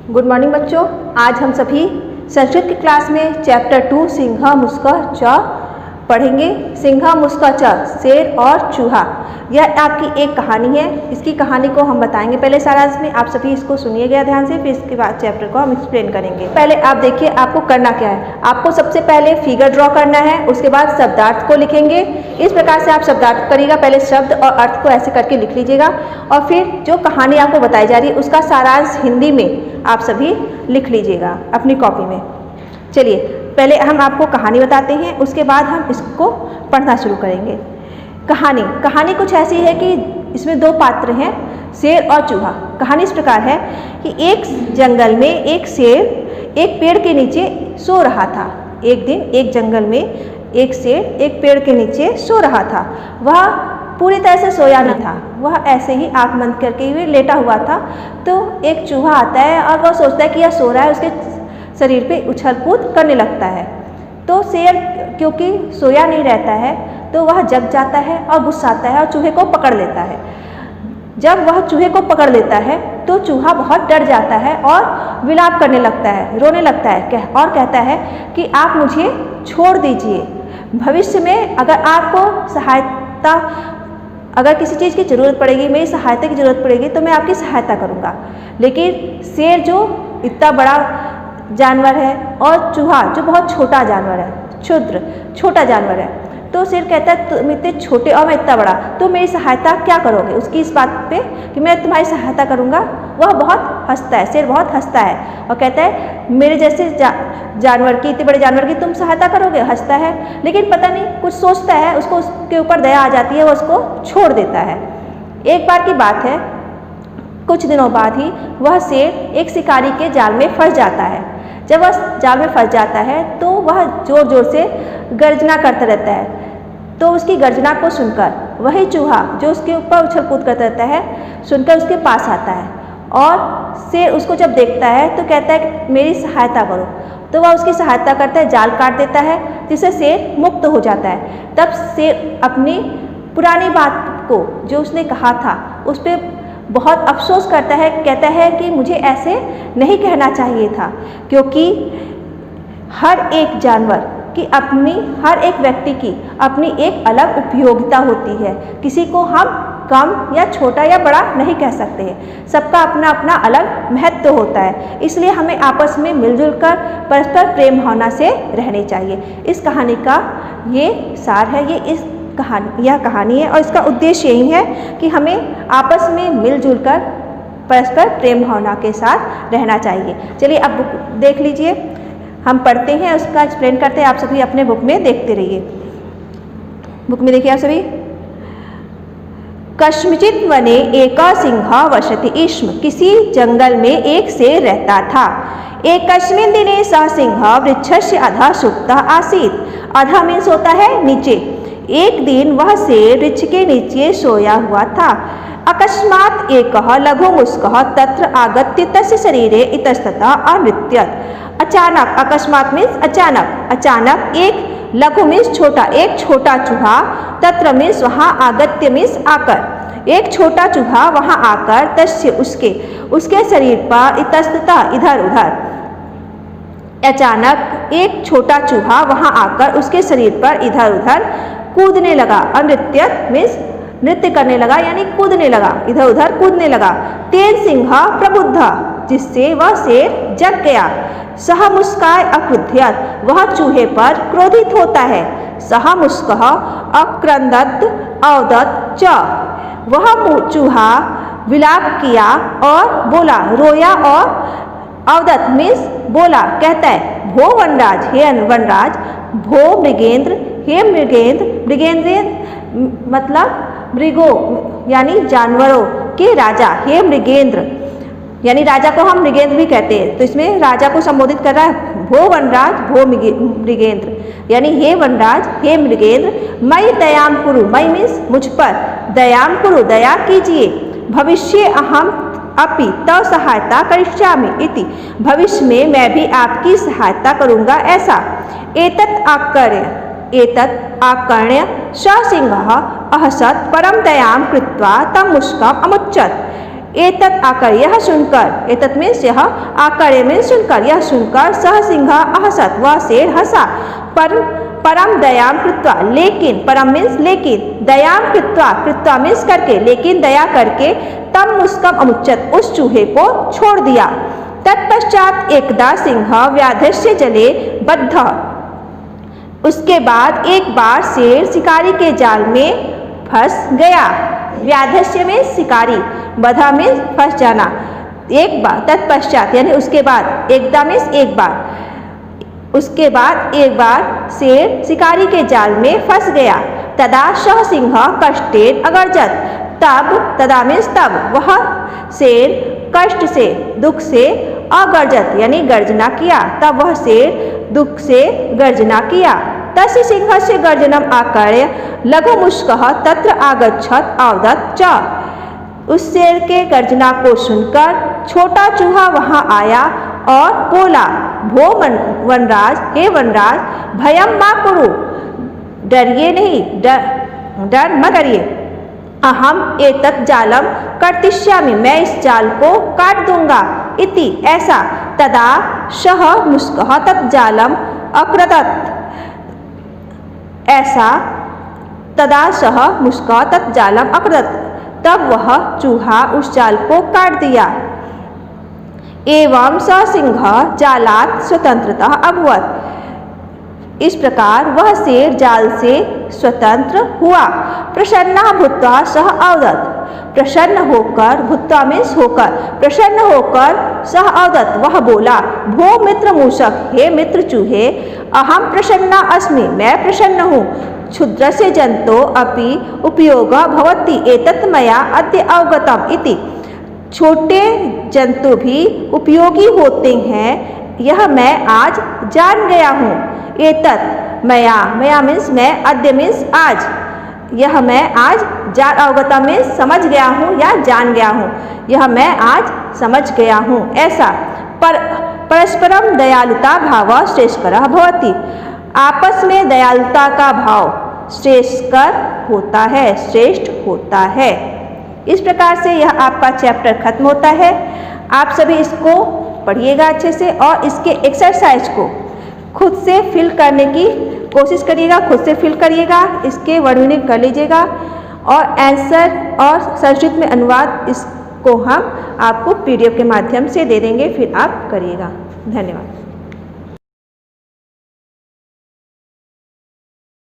Good morning बच्चों। आज हम सभी संस्कृत की क्लास में चैप्टर 2 सिंह मुस्क च पढ़ेंगे। सिंह मुस्क च, शेर और चूहा। यह आपकी एक कहानी है। इसकी कहानी को हम बताएंगे पहले सारांश में। आप सभी इसको सुनिएगा ध्यान से, फिर इसके बाद चैप्टर को हम एक्सप्लेन करेंगे। पहले आप देखिए आपको करना क्या है। आपको सबसे पहले फिगर ड्रॉ करना है, उसके बाद शब्दार्थ को लिखेंगे। इस प्रकार से आप शब्दार्थ करिएगा। पहले शब्द और अर्थ को ऐसे करके लिख लीजिएगा और फिर जो कहानी आपको बताई जा रही है उसका सारांश हिंदी में आप सभी लिख लीजिएगा अपनी कॉपी में। चलिए पहले हम आपको कहानी बताते हैं, उसके बाद हम इसको पढ़ना शुरू करेंगे। कहानी कुछ ऐसी है कि इसमें दो पात्र हैं, शेर और चूहा। कहानी इस प्रकार है कि एक जंगल में एक शेर एक पेड़ के नीचे सो रहा था। एक दिन एक जंगल में एक शेर एक पेड़ के नीचे सो रहा था। वह पूरी तरह से सोया नहीं था, वह ऐसे ही आँख बंद करके हुए लेटा हुआ था। तो एक चूहा आता है और वह सोचता है कि यह सो रहा है, उसके शरीर पे उछल कूद करने लगता है। तो शेर क्योंकि सोया नहीं रहता है तो वह जग जाता है और गुस्साता है और चूहे को पकड़ लेता है। जब वह चूहे को पकड़ लेता है तो चूहा बहुत डर जाता है और विलाप करने लगता है, रोने लगता है और कहता है कि आप मुझे छोड़ दीजिए। भविष्य में अगर आपको सहायता, अगर किसी चीज़ की ज़रूरत पड़ेगी, मेरी सहायता की ज़रूरत पड़ेगी तो मैं आपकी सहायता करूँगा। लेकिन शेर जो इतना बड़ा जानवर है और चूहा जो बहुत छोटा जानवर है, क्षुद्र छोटा जानवर है, तो शेर कहता है तुम इतने छोटे और मैं इतना बड़ा, तो मेरी सहायता क्या करोगे? उसकी इस बात पे कि मैं तुम्हारी सहायता करूँगा वह बहुत हंसता है। शेर बहुत हंसता है और कहता है मेरे जैसे जानवर की, इतने बड़े जानवर की तुम सहायता करोगे? हंसता है, लेकिन पता नहीं कुछ सोचता है, उसको उसके ऊपर दया आ जाती है, वह उसको छोड़ देता है। एक बार की बात है, कुछ दिनों बाद ही वह शेर एक शिकारी के जाल में फंस जाता है। जब वह जाल में फंस जाता है तो वह ज़ोर ज़ोर से गर्जना करता रहता है। तो उसकी गर्जना को सुनकर वही चूहा जो उसके ऊपर उछल कूद करता रहता है, सुनकर उसके पास आता है और शेर उसको जब देखता है तो कहता है कि मेरी सहायता करो। तो वह उसकी सहायता करता है, जाल काट देता है, जिससे शेर मुक्त हो जाता है। तब शेर अपनी पुरानी बात को जो उसने कहा था उस पर बहुत अफसोस करता है। कहता है कि मुझे ऐसे नहीं कहना चाहिए था, क्योंकि हर एक जानवर की अपनी, हर एक व्यक्ति की अपनी एक अलग उपयोगिता होती है। किसी को हम कम या छोटा या बड़ा नहीं कह सकते हैं, सबका अपना अपना अलग महत्व होता है। इसलिए हमें आपस में मिलजुल कर परस्पर प्रेम भावना से रहनी चाहिए। इस कहानी का ये सार है, यह कहानी है और इसका उद्देश्य यही है कि हमें आपस में मिलजुल कर परस्पर प्रेम भावना के साथ रहना चाहिए। चलिए अब बुक देख लीजिए, हम पढ़ते हैं, उसका एक्सप्लेन करते हैं। आप सभी अपने बुक में देखते रहिए। बुक में देखिए आप सभी। कस्मिचित् वने एका सिंह वसति स्म। किसी जंगल में एक शेर रहता था। एकस्मिन् दिने सः सिंह वृक्षस्य अधः सुप्तः आसीत्। अधः मीन्स होता है नीचे। एक दिन वह शेर वृक्ष के नीचे सोया हुआ था। अकस्मात् एकः लघुमुष्कः तत्र आगत्य तस्य शरीरे इतस्ततः अनृत्यत्। अचानक, अकस्मात् मीन्स अचानक, अचानक एक लघु मीन्स छोटा, एक छोटा चूहा, तत्र मीन्स वहाँ, आगत्य मीन्स आकर, एक छोटा चूहा वहाँ आकर तस्य उसके शरीर पर इतस्ततः इधर उधर, अचानक एक छोटा चूहा वहाँ आकर उसके शरीर पर इधर उधर कूदने लगा। अनृत्यत् मीन्स नृत्य करने लगा, यानी कूदने लगा, इधर उधर कूदने लगा। तेन सिंह प्रबुद्ध, जिससे वह शेर जग गया। सह मुस्काय अक्रुध्यत्, वह चूहे पर क्रोधित होता है। सह मुस्कः अक्रंदत् अवदत् च, वह चूहा विलाप किया और बोला, रोया और अवदत् मीन्स बोला, कहता है भो वनराज, हे वनराज, भो मृगेंद्र, हे मृगेंद्र। मृगेंद्र मतलब मृगों यानी जानवरों के राजा, हे मृगेंद्र, यानी राजा को हम मृगेंद्र भी कहते हैं। तो इसमें राजा को संबोधित कर रहा है, भो वनराज, भो मृगेंद्र, यानी हे वनराज, हे मृगेंद्र, मयि दयाम कुरु। मयि मीन्स मुझ पर, दयाम कुरु दया कीजिए। भविष्य अहम अपि तव सहायता करिष्यामि इति, भविष्य में मैं भी आपकी सहायता करूँगा ऐसा। एतत् आकर्ण्य स सिंहः अहसत् परम दयां कृत्वा तं मुष्कम् अमुच्चत्। एतत् आकर, यह सुनकर, एतत् मीन्स यह, आकर मीन्स सुनकर, यह सुनकर, सह सिंह अहसत, वह शेर हंसा। परम दयाम कृत्वा, लेकिन, परम मीन्स लेकिन, दयाम कृत्वा, कृत्वा मीन्स करके, लेकिन दया करके, तम मुस्कम अमुच्चत, उस चूहे को छोड़ दिया। तत्पश्चात एकदा सिंह व्याधस्य जले बद्ध, उसके बाद एक बार शेर शिकारी के जाल में फंस गया। व्याधस्य में शिकारी, बधा में फंस जाना। एक बार, तत्पश्चात यानी उसके बाद, एकदा में एक बार, उसके बाद एक बार शेर शिकारी के जाल में फंस गया। तदा सह सिंह कष्टेन अगर्जत, तब, तदा में तब, वह शेर कष्ट से, दुख से, अगर्जत यानी गर्जना किया, तब वह शेर दुख से गर्जना किया। तस्य सिंहस्य गर्जनम आकर्ण्य लघुमुष्कः तत्र आगच्छत अवदत् च, उस शेर के गर्जना को सुनकर छोटा चूहा वहां आया और बोला, भो वनराज, हे वनराज, भयम मा कुरु, डरिए नहीं, डर मत करिए। अहम एतत् जालम कर्तिष्यामि, मैं इस जाल को काट दूंगा। इति ऐसा। तदा सह मुस्कः तत् जालम अकृतत्, ऐसा। तदा सह मुस्कः तत् जालम अकृतत्, तब वह चूहा उस जाल को काट दिया। एवं स सिंह जालात् स्वतंत्रतः अभवत्, इस प्रकार वह शेर जाल से स्वतंत्र हुआ। प्रसन्नः भूत्वा सह अवदत्, प्रसन्न होकर, भूत्वा मीन्स होकर, प्रसन्न होकर, सह अवदत् वह बोला, भो मित्र मूषक, हे मित्र चूहे, अहम प्रसन्ना अस्मि, मैं प्रसन्न हूँ। क्षुद्रस्य जंतो अपि उपयोगः भवति एतत् मया अद्य अवगतम् इति, छोटे जंतु भी उपयोगी होते हैं, यह मैं आज जान गया हूँ। एतत् मया, मया मीन्स मैं, अद्य मीन्स आज, यह मैं आज जान, अवगतम मीन्स समझ गया हूँ या जान गया हूँ, यह मैं आज समझ गया हूँ। ऐसा। परस्परम दयालुता भाव श्रेष्ठकर भवति, आपस में दयालुता का भाव श्रेष्ठकर होता है, श्रेष्ठ होता है। इस प्रकार से यह आपका चैप्टर खत्म होता है। आप सभी इसको पढ़िएगा अच्छे से और इसके एक्सरसाइज को खुद से फिल करने की कोशिश करिएगा, खुद से फिल करिएगा, इसके वर्ड मीनिंग कर लीजिएगा और आंसर और संस्कृत में अनुवाद इसको हम आपको PDF के माध्यम से दे देंगे, फिर आप करिएगा। धन्यवाद।